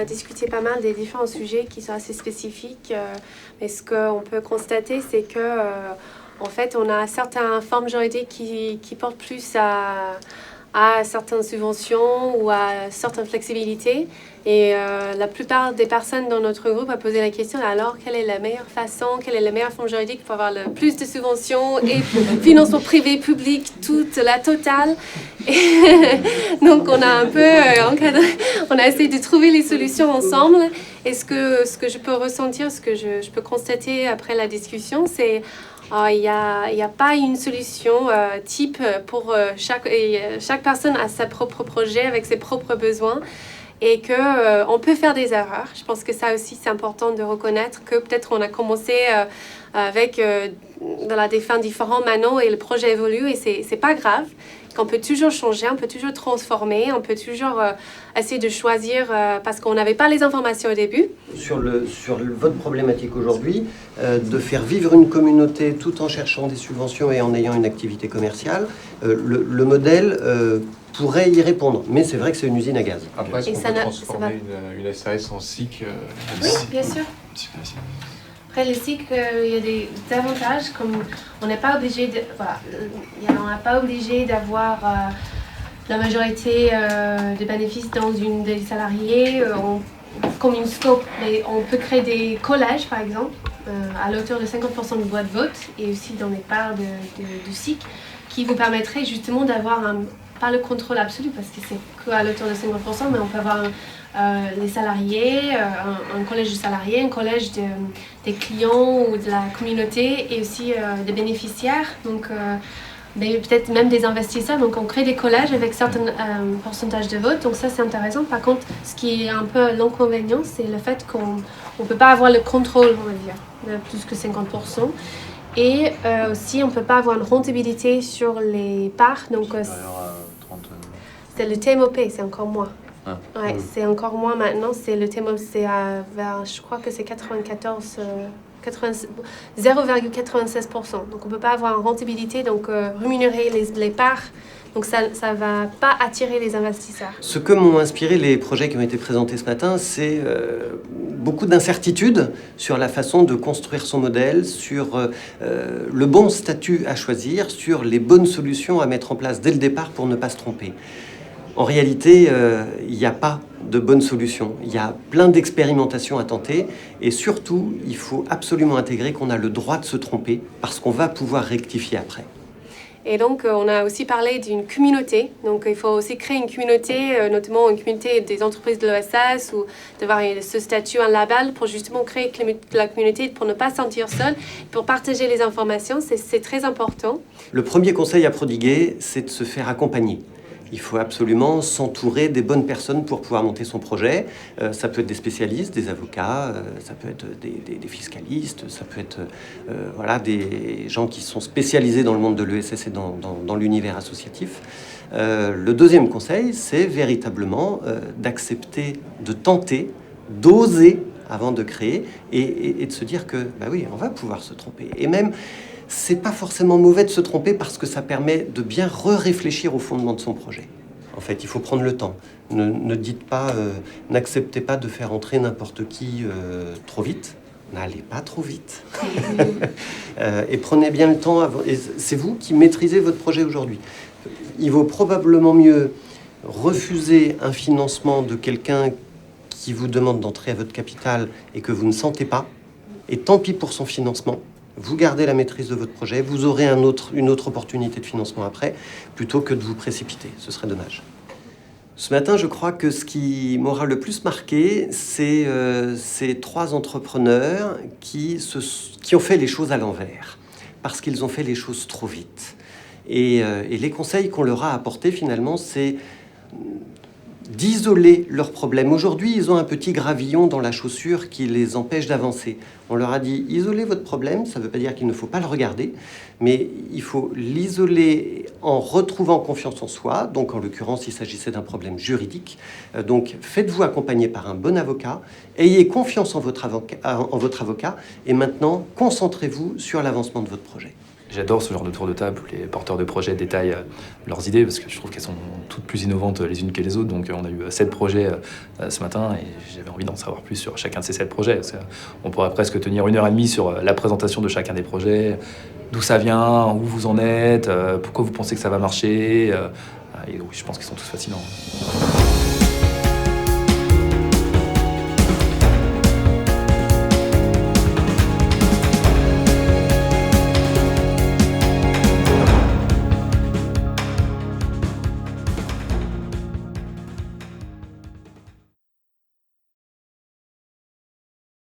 discuté pas mal des différents sujets qui sont assez spécifiques. Mais ce qu'on peut constater, c'est que, en fait, on a certaines formes juridiques qui portent plus à certaines subventions ou à certaines flexibilités. Et la plupart des personnes dans notre groupe ont posé la question, alors quelle est la meilleure façon, quelle est la meilleure forme juridique pour avoir le plus de subventions et financement privé, public, toute la totale. Et donc on a un peu encadré, on a essayé de trouver les solutions ensemble. Et ce que je peux ressentir, ce que je peux constater après la discussion, c'est il n'y a pas une solution type pour chaque personne a sa propre projet avec ses propres besoins et qu'on peut faire des erreurs. Je pense que ça aussi, c'est important de reconnaître que peut-être on a commencé avec des fins différentes maintenant et le projet évolue et c'est pas grave. Qu'on peut toujours changer, on peut toujours transformer, on peut toujours essayer de choisir parce qu'on n'avait pas les informations au début. Sur votre problématique aujourd'hui, de faire vivre une communauté tout en cherchant des subventions et en ayant une activité commerciale, le modèle pourrait y répondre. Mais c'est vrai que c'est une usine à gaz. Après, est-ce qu'on peut transformer une SAS en SIC Oui, bien sûr. Après, les SIC, il y a des avantages, comme on n'est pas obligé de, on n'est pas obligé d'avoir la majorité des bénéfices dans des salariés, comme une scope. Mais on peut créer des collèges, par exemple, à la hauteur de 50% du droit de vote, et aussi dans les parts du SIC, qui vous permettraient justement d'avoir pas le contrôle absolu, parce que c'est qu'à l'auteur de 50%, mais on peut avoir les salariés, un collège de salariés, un collège des clients ou de la communauté et aussi des bénéficiaires, donc peut-être même des investisseurs. Donc on crée des collèges avec certains pourcentages de vote, donc ça c'est intéressant. Par contre, ce qui est un peu l'inconvénient, c'est le fait qu'on ne peut pas avoir le contrôle, on va dire, de plus que 50%. Et aussi, on ne peut pas avoir une rentabilité sur les parts. Donc, c'est le TMOP, c'est encore moins. Ouais, c'est encore moins maintenant. C'est le TMOP, c'est je crois que c'est 0,96%. Donc, on ne peut pas avoir une rentabilité, donc rémunérer les parts. Donc ça ne va pas attirer les investisseurs. Ce que m'ont inspiré les projets qui ont été présentés ce matin, c'est beaucoup d'incertitudes sur la façon de construire son modèle, sur le bon statut à choisir, sur les bonnes solutions à mettre en place dès le départ pour ne pas se tromper. En réalité, il n'y a pas de bonne solution. Il y a plein d'expérimentations à tenter et surtout, il faut absolument intégrer qu'on a le droit de se tromper parce qu'on va pouvoir rectifier après. Et donc, on a aussi parlé d'une communauté. Donc, il faut aussi créer une communauté, notamment une communauté des entreprises de l'ESS ou d'avoir ce statut, un label pour justement créer la communauté, pour ne pas se sentir seul, pour partager les informations. C'est très important. Le premier conseil à prodiguer, c'est de se faire accompagner. Il faut absolument s'entourer des bonnes personnes pour pouvoir monter son projet. Ça peut être des spécialistes, des avocats, ça peut être des fiscalistes, ça peut être des gens qui sont spécialisés dans le monde de l'ESS et dans l'univers associatif. Le deuxième conseil, c'est véritablement d'accepter, de tenter, d'oser avant de créer et de se dire que, oui, on va pouvoir se tromper. Et même, c'est pas forcément mauvais de se tromper parce que ça permet de bien réfléchir au fondement de son projet. En fait, il faut prendre le temps. Ne dites pas, n'acceptez pas de faire entrer n'importe qui trop vite. N'allez pas trop vite. Et prenez bien le temps. Et c'est vous qui maîtrisez votre projet aujourd'hui. Il vaut probablement mieux refuser un financement de quelqu'un qui vous demande d'entrer à votre capital et que vous ne sentez pas. Et tant pis pour son financement. Vous gardez la maîtrise de votre projet, vous aurez une autre opportunité de financement après, plutôt que de vous précipiter. Ce serait dommage. Ce matin, je crois que ce qui m'aura le plus marqué, c'est ces trois entrepreneurs qui ont fait les choses à l'envers, parce qu'ils ont fait les choses trop vite. Et les conseils qu'on leur a apportés, finalement, c'est d'isoler leurs problèmes. Aujourd'hui, ils ont un petit gravillon dans la chaussure qui les empêche d'avancer. On leur a dit, isolez votre problème, ça ne veut pas dire qu'il ne faut pas le regarder, mais il faut l'isoler en retrouvant confiance en soi. Donc, en l'occurrence, il s'agissait d'un problème juridique. Donc, faites-vous accompagner par un bon avocat, ayez confiance en votre avocat, et maintenant, concentrez-vous sur l'avancement de votre projet. J'adore ce genre de tour de table où les porteurs de projets détaillent leurs idées parce que je trouve qu'elles sont toutes plus innovantes les unes que les autres. Donc on a eu 7 projets ce matin et j'avais envie d'en savoir plus sur chacun de ces 7 projets. On pourrait presque tenir 1h30 sur la présentation de chacun des projets, d'où ça vient, où vous en êtes, pourquoi vous pensez que ça va marcher. Et oui, je pense qu'ils sont tous fascinants.